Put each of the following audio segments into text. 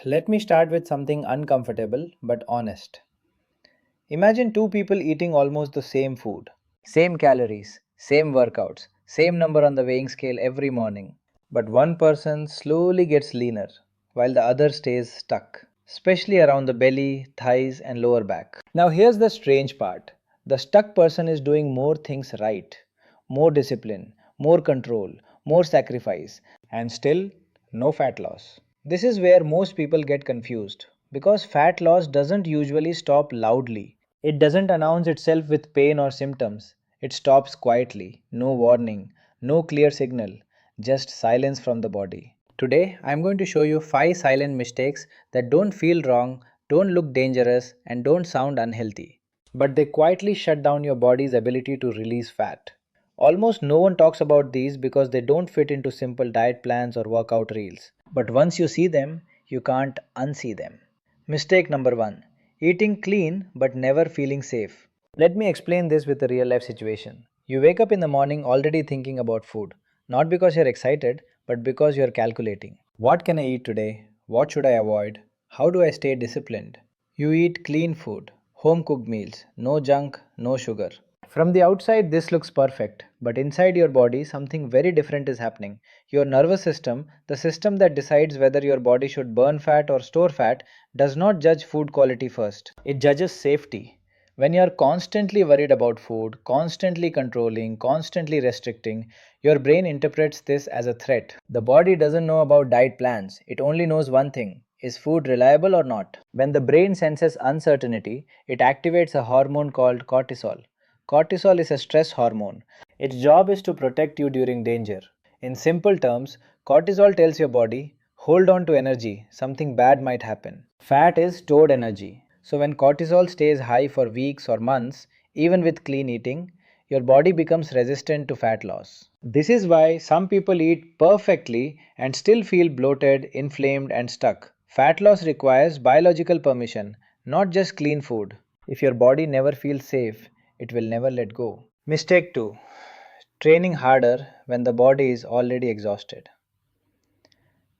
Let me start with something uncomfortable but honest. Imagine two people eating almost the same food. Same calories, same workouts, same number on the weighing scale every morning. But one person slowly gets leaner while the other stays stuck, especially around the belly, thighs, and lower back. Now, here's the strange part: the stuck person is doing more things right, more discipline, more control, more sacrifice, and still no fat loss. This is where most people get confused because fat loss doesn't usually stop loudly. It doesn't announce itself with pain or symptoms. It stops quietly, no warning, no clear signal, just silence from the body. Today, I'm going to show you 5 silent mistakes that don't feel wrong, don't look dangerous, and don't sound unhealthy. But they quietly shut down your body's ability to release fat. Almost no one talks about these because they don't fit into simple diet plans or workout reels. But once you see them, you can't unsee them. Mistake number 1: eating clean but never feeling safe. Let me explain this with a real life situation. You wake up in the morning already thinking about food, not because you're excited, but because you're calculating. What can I eat today? What should I avoid? How do I stay disciplined? You eat clean food, home cooked meals, no junk, no sugar. From the outside, this looks perfect, but inside your body, something very different is happening. Your nervous system, the system that decides whether your body should burn fat or store fat, does not judge food quality first. It judges safety. When you are constantly worried about food, constantly controlling, constantly restricting, your brain interprets this as a threat. The body doesn't know about diet plans, it only knows one thing: is food reliable or not? When the brain senses uncertainty, it activates a hormone called cortisol. Cortisol is a stress hormone. Its job is to protect you during danger. In simple terms, cortisol tells your body, hold on to energy, something bad might happen. Fat is stored energy. So when cortisol stays high for weeks or months, even with clean eating, your body becomes resistant to fat loss. This is why some people eat perfectly and still feel bloated, inflamed, and stuck. Fat loss requires biological permission, not just clean food. If your body never feels safe, it will never let go. Mistake 2: training harder when the body is already exhausted.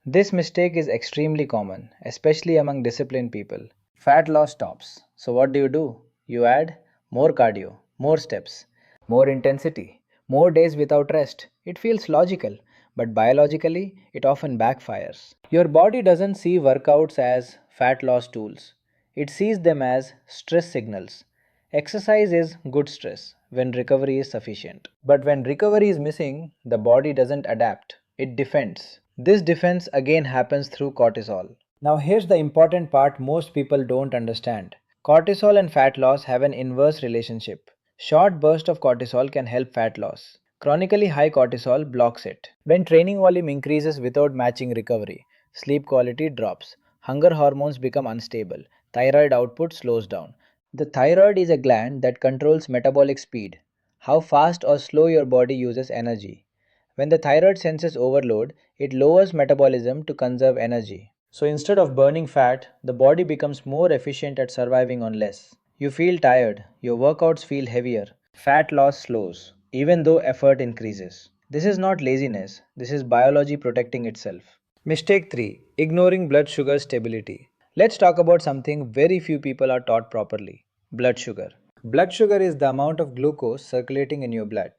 This mistake is extremely common, especially among disciplined people. Fat loss stops. So, what do? You add more cardio, more steps, more intensity, more days without rest. It feels logical, but biologically, it often backfires. Your body doesn't see workouts as fat loss tools, it sees them as stress signals. Exercise is good stress when recovery is sufficient. But when recovery is missing, the body doesn't adapt, it defends. This defense again happens through cortisol. Now, here's the important part most people don't understand: cortisol and fat loss have an inverse relationship. Short bursts of cortisol can help fat loss. Chronically high cortisol blocks it. When training volume increases without matching recovery, sleep quality drops, hunger hormones become unstable, thyroid output slows down. The thyroid is a gland that controls metabolic speed, how fast or slow your body uses energy. When the thyroid senses overload, it lowers metabolism to conserve energy. So instead of burning fat, the body becomes more efficient at surviving on less. You feel tired, your workouts feel heavier, fat loss slows, even though effort increases. This is not laziness, this is biology protecting itself. Mistake 3: ignoring blood sugar stability. Let's talk about something very few people are taught properly: blood sugar. Blood sugar is the amount of glucose circulating in your blood.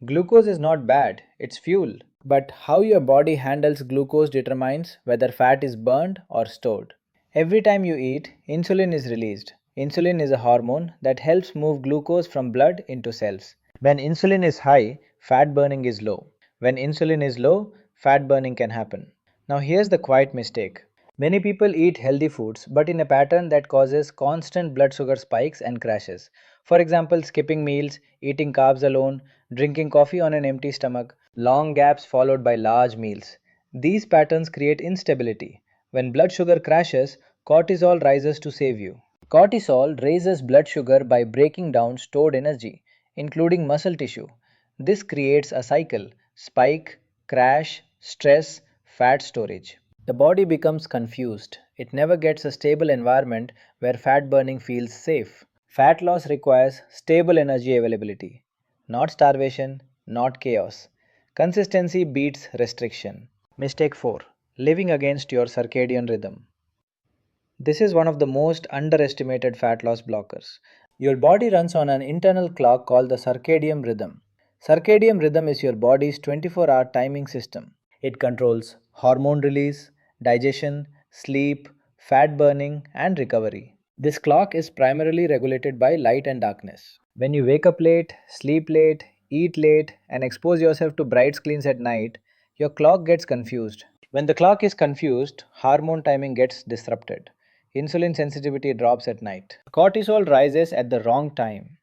Glucose is not bad, it's fuel. But how your body handles glucose determines whether fat is burned or stored. Every time you eat, insulin is released. Insulin is a hormone that helps move glucose from blood into cells. When insulin is high, fat burning is low. When insulin is low, fat burning can happen. Now, here's the quiet mistake: many people eat healthy foods but in a pattern that causes constant blood sugar spikes and crashes. For example, skipping meals, eating carbs alone, drinking coffee on an empty stomach, long gaps followed by large meals. These patterns create instability. When blood sugar crashes, cortisol rises to save you. Cortisol raises blood sugar by breaking down stored energy, including muscle tissue. This creates a cycle: spike, crash, stress, fat storage. The body becomes confused. It never gets a stable environment where fat burning feels safe. Fat loss requires stable energy availability, not starvation, not chaos. Consistency beats restriction. Mistake 4: living against your circadian rhythm. This is one of the most underestimated fat loss blockers. Your body runs on an internal clock called the circadian rhythm. Circadian rhythm is your body's 24-hour timing system. It controls hormone release, digestion, sleep, fat burning, and recovery. This clock is primarily regulated by light and darkness. When you wake up late, sleep late, eat late, and expose yourself to bright screens at night, your clock gets confused. When the clock is confused, hormone timing gets disrupted. Insulin sensitivity drops at night. Cortisol rises at the wrong time.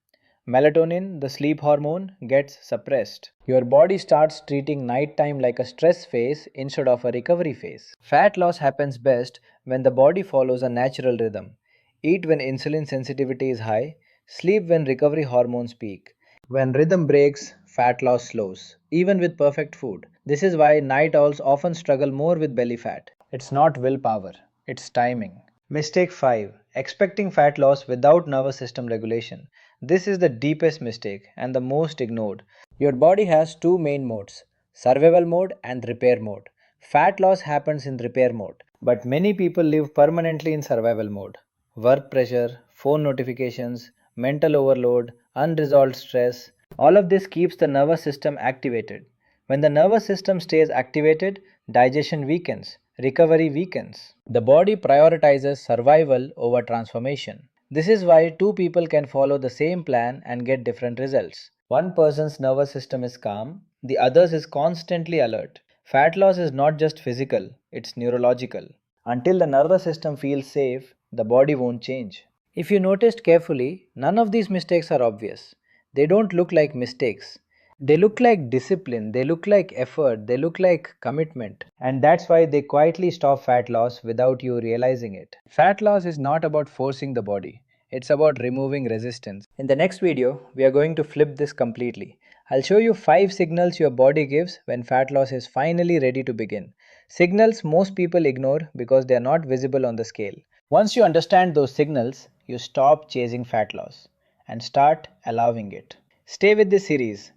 Melatonin, the sleep hormone, gets suppressed. Your body starts treating nighttime like a stress phase instead of a recovery phase. Fat loss happens best when the body follows a natural rhythm. Eat when insulin sensitivity is high, sleep when recovery hormones peak. When rhythm breaks, fat loss slows, even with perfect food. This is why night owls often struggle more with belly fat. It's not willpower, it's timing. Mistake 5. Expecting fat loss without nervous system regulation. This is the deepest mistake and the most ignored. Your body has two main modes, survival mode and repair mode. Fat loss happens in repair mode, but many people live permanently in survival mode. Work pressure, phone notifications, mental overload, unresolved stress, all of this keeps the nervous system activated. When the nervous system stays activated, digestion weakens, recovery weakens. The body prioritizes survival over transformation. This is why two people can follow the same plan and get different results. One person's nervous system is calm, the other's is constantly alert. Fat loss is not just physical, it's neurological. Until the nervous system feels safe, the body won't change. If you noticed carefully, none of these mistakes are obvious. They don't look like mistakes. They look like discipline, they look like effort, they look like commitment. And that's why they quietly stop fat loss without you realizing it. Fat loss is not about forcing the body, it's about removing resistance. In the next video, we are going to flip this completely. I'll show you 5 signals your body gives when fat loss is finally ready to begin. Signals most people ignore because they are not visible on the scale. Once you understand those signals, you stop chasing fat loss and start allowing it. Stay with this series